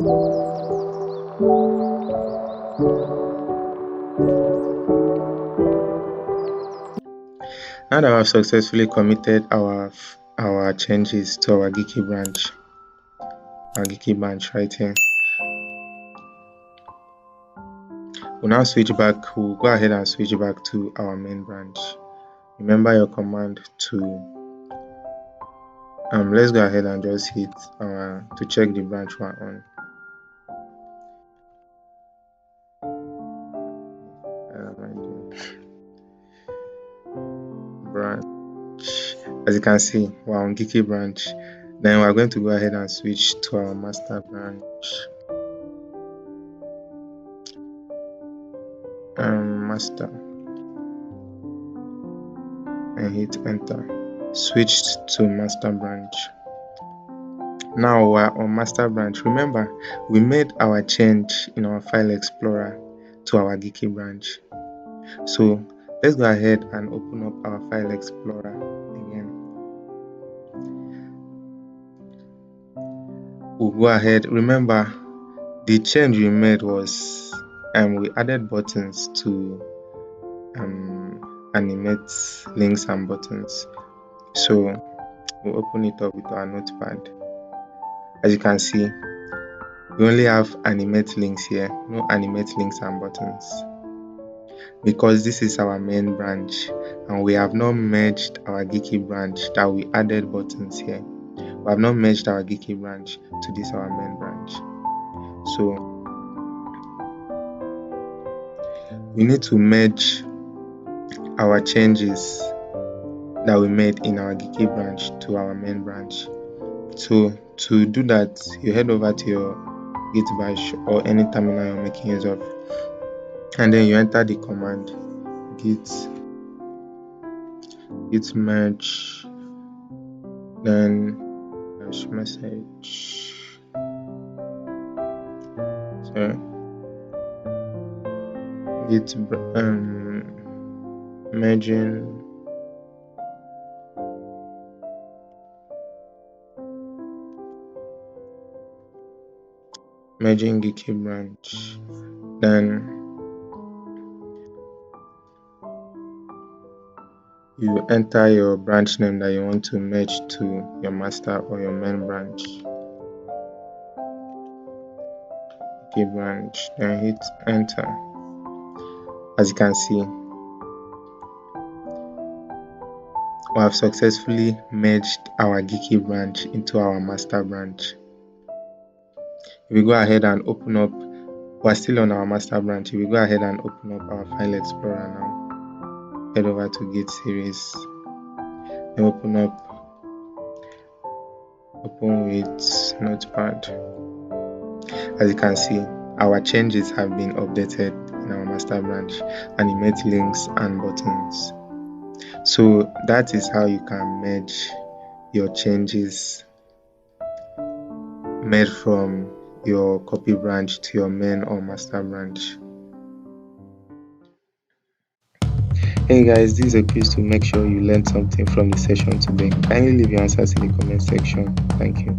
Now that we have successfully committed our changes to our geeky branch right here, we'll now switch back. We'll go ahead and switch back to our main branch. Remember your command to let's go ahead and just hit to check the branch we're on. Branch. As you can see, we're on geeky branch. Then we're going to go ahead and switch to our master branch. Master, and hit enter. Switched to master branch. Now we're on master branch. Remember, we made our change in our file explorer to our geeky branch. So let's go ahead and open up our file explorer again. We'll go ahead. Remember, the change we made was we added buttons to animate links and buttons. So we'll open it up with our notepad. As you can see, we only have animate links here, no animate links and buttons, because this is our main branch and we have not merged our geeky branch that we added buttons here. We have not merged our geeky branch to this our main branch. So we need to merge our changes that we made in our geeky branch to our main branch. So to do that, you head over to your Git bash or any terminal you're making use of, and then you enter the command git merge, then message. So git merging geeky branch. Then you enter your branch name that you want to merge to your master or your main branch. Geeky branch, then hit enter. As you can see, we have successfully merged our geeky branch into our master branch. If we go ahead and open up, we're still on our master branch. If we go ahead and open up our file explorer now, head over to Git series, then open with notepad. As you can see, our changes have been updated in our master branch, animate links and buttons. So that is how you can merge your changes made from your copy branch to your main or master branch. Hey guys, this is a quiz to make sure you learned something from the session today. Kindly leave your answers in the comment section. Thank you.